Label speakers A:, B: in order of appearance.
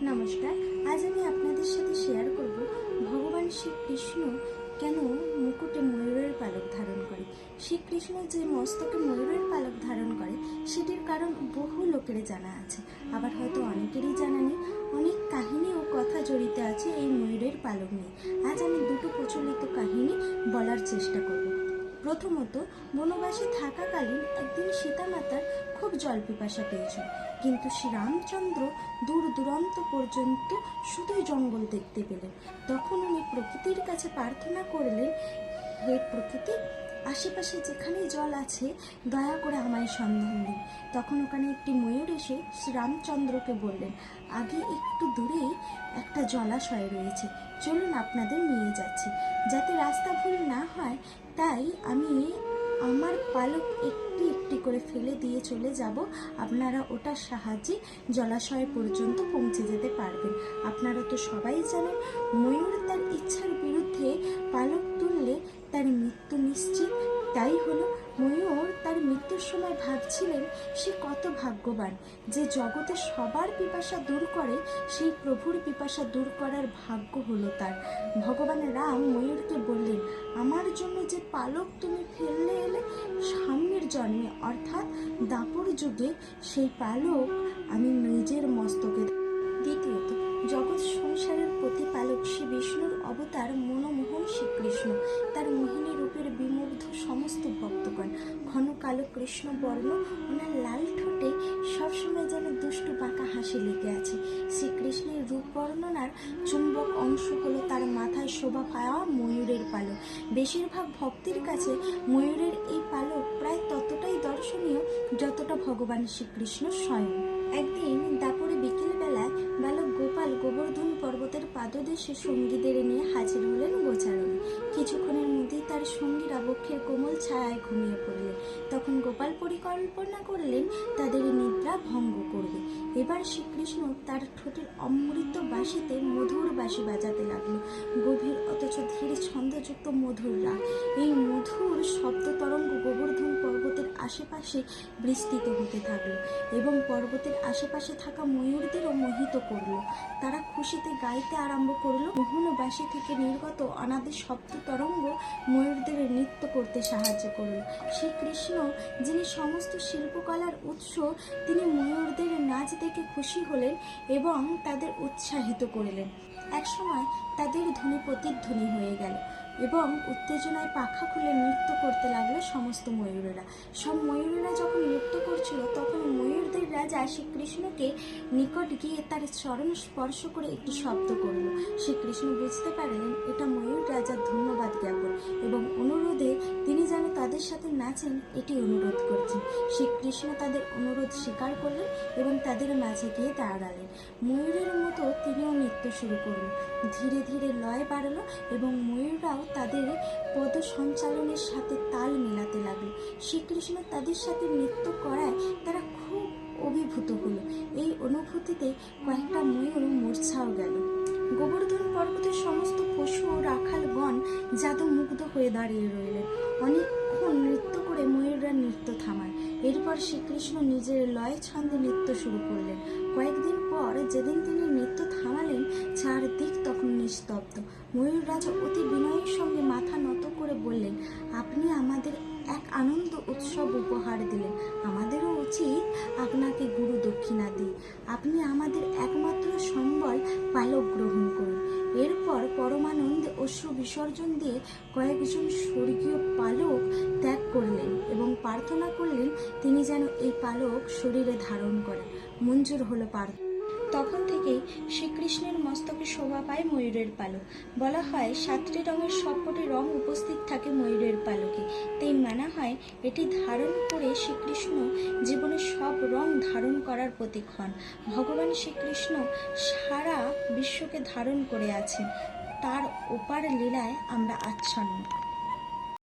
A: নমস্কার। আজ আমি আপনাদের সাথে শেয়ার করব ভগবান শ্রীকৃষ্ণ কেন মুকুটে ময়ূরের পালক ধারণ করে। শ্রীকৃষ্ণ যে মস্তকে ময়ূরের পালক ধারণ করে সেটির কারণ বহু লোকের জানা আছে, আবার হয়তো অনেকেরই জানা নেই। অনেক কাহিনী ও কথা জড়িত আছে এই ময়ূরের পালক নিয়ে। আজ আমি দুটো প্রচলিত কাহিনী বলার চেষ্টা করব। প্রথমত, বনবাসে থাকাকালীন একদিন সীতামাতার খুব জল পিপাসা পেয়েছিল, কিন্তু শ্রীরামচন্দ্র দূর দূরান্ত পর্যন্ত শুধুই জঙ্গল দেখতে পেলেন। তখন উনি প্রকৃতির কাছে প্রার্থনা করলেন, হে প্রকৃতি, আশেপাশে যেখানে জল আছে দয়া করে আমায় সন্ধান দিন। তখন ওখানে একটি ময়ূর এসে শ্রীরামচন্দ্রকে বললেন, আগে একটু দূরেই একটা জলাশয় রয়েছে, চলুন আপনাদের নিয়ে যাচ্ছি। যাতে রাস্তা ভুল না হয় তাই আমি আমার পালক একটি একটি করে ফেলে দিয়ে চলে যাব, আপনারা ওটার সাহায্যে জলাশয় পর্যন্ত পৌঁছে যেতে পারবেন। আপনারা তো সবাই জানেন, ময়ূর তার ইচ্ছার বিরুদ্ধে পালক তুললে তার মৃত্যু নিশ্চিত। তাই হলো, ময়ূর তার মৃত্যুর সময় ভাবছিলেন সে কত ভাগ্যবান যে জগতে সবার পিপাসা দূর করে, সেই প্রভুর পিপাসা দূর করার ভাগ্য হলো তার। ভগবান রাম ময়ূরকে বললেন, আমার জন্য যে পালক তুমি ফেললে এলে সামনের জন্মে অর্থাৎ দাপর যুগে, সেই পালক আমি নিজের মস্তকে। দ্বিতীয়ত, জগৎ সংসারের প্রতিপালক শ্রী বিষ্ণুর অবতার মনমোহন শ্রীকৃষ্ণ, তার মোহিনী রূপের বিমুগ্ধ সমস্ত ভক্তগণ। ঘন কালো কৃষ্ণ বর্ণ, ওনার লাল ঠোঁটে সবসময় যেন দুষ্টু বাঁকা হাসি লেগে আছে। শ্রীকৃষ্ণের রূপ বর্ণনার চুম্বক অংশ হলো তার মাথায় শোভা পাওয়া ময়ূরের পালক। বেশিরভাগ ভক্তের কাছে ময়ূরের এই পালক প্রায় ততটাই দর্শনীয় যতটা ভগবান শ্রীকৃষ্ণ স্বয়ং। একদিন দাপরে বিকেলবেলায় বালক গোপাল গোবর্ধন পর্বতের পাদদেশে সঙ্গীদের নিয়ে হাজির হলেন গোচারণে। কিছুক্ষণের মধ্যেই তার সঙ্গীরা বক্ষের কোমল ছায়ায় ঘুমিয়ে পড়লেন। তখন গোপাল পরিকল্পনা করলেন তাদের নিদ্রা ভঙ্গ করবে। এবার শ্রীকৃষ্ণ তার ঠোঁটের অমৃত বাঁশিতে মধুর বাঁশি বাজাতে লাগলো। গভীর অথচ ধীর ছন্দযুক্ত মধুর রাগ। এই মধুর শব্দ তরঙ্গ গোবর্ধন পর্বতের আশেপাশে বিস্তৃত হতে থাকলো এবং পর্বতের আশেপাশে থাকা ময়ূরদেরও মোহিত করলো। তারা খুশিতে গাইতে আরম্ভ করলো। মোহন বাঁশি থেকে নির্গত অনাদি শব্দ তরঙ্গ ময়ূরদের নৃত্য করতে সাহায্য করলো। শ্রীকৃষ্ণ, যিনি সমস্ত শিল্পকলার উৎস, তিনি ময়ূরদের নাচ দেখে খুশি হলেন এবং তাদের উৎসাহিত করলেন। একসময় তাদের ধ্বনি প্রতিধ্বনি হয়ে গেল এবং উত্তেজনায় পাখা খুলে নৃত্য করতে লাগলো সমস্ত ময়ূরেরা। সব ময়ূরেরা যখন নৃত্য করছিল তখন ময়ূরদের রাজা শ্রীকৃষ্ণকে নিকট গিয়ে তার চরণ স্পর্শ করে একটি শব্দ করল। শ্রীকৃষ্ণ বুঝতে পারলেন এটা ময়ূর রাজার ধন্যবাদ জ্ঞাপন এবং অনুরোধে তিনি যেন তাদের সাথে নাচেন এটি অনুরোধ করছেন। শ্রীকৃষ্ণ তাদের অনুরোধ স্বীকার করলেন এবং তাদের মাঝে গিয়ে দাঁড়ালেন। ময়ূরের মতো তিনিও নৃত্য শুরু করলেন। ধীরে ধীরে লয় বাড়লো এবং ময়ূররাও তাদের পদ সঞ্চালনের সাথে তাল মেলাতে লাগলো। শ্রীকৃষ্ণ তাদের সাথে নৃত্য করায় তারা খুব অভিভূত হলো। এই অনুভূতিতে কয়েকটা ময়ূর মূর্ছাও গেল। গোবর্ধন পর্বতের সমস্ত পশু ও রাখালগণ জাদু মুগ্ধ হয়ে দাঁড়িয়ে রইলেন। অনেকক্ষণ নৃত্য করে ময়ূররা নৃত্য থামায়। এরপর শ্রীকৃষ্ণ নিজের লয় ছন্দে নৃত্য শুরু করলেন। কয়েকদিন পর যেদিন তিনি নৃত্য থামালেন, চারদিক তখন নিস্তব্ধ। ময়ূর রাজা অতি বিনয়ের সঙ্গে মাথা নত করে বললেন, আপনি আমাদের এক আনন্দ উৎসব উপহার দিলেন, আমাদেরও উচিত আপনাকে গুরু দক্ষিণা দিই। আপনি আমাদের একমাত্র সম্বল পালক গ্রহণ করুন। এরপর পরমানন্দে অশ্রু বিসর্জন দিয়ে কয়েকজন স্বর্গীয় পালক ত্যাগ করলেন এবং প্রার্থনা করলেন তিনি যেন এই পালক শরীরে ধারণ করেন। মঞ্জুর হলো প্রার্থনা। তখন থেকেই শ্রীকৃষ্ণের মস্তকে শোভা পায় ময়ূরের পালক। বলা হয় 7টি রঙের সবকটি রং উপস্থিত থাকে ময়ূরের পালকে। তাই মানা হয় এটি ধারণ করে শ্রীকৃষ্ণ জীবনের সব রং ধারণ করার প্রতীক হন। ভগবান শ্রীকৃষ্ণ সারা বিশ্বকে ধারণ করে আছেন, তার অপার লীলায় আমরা আচ্ছন্ন।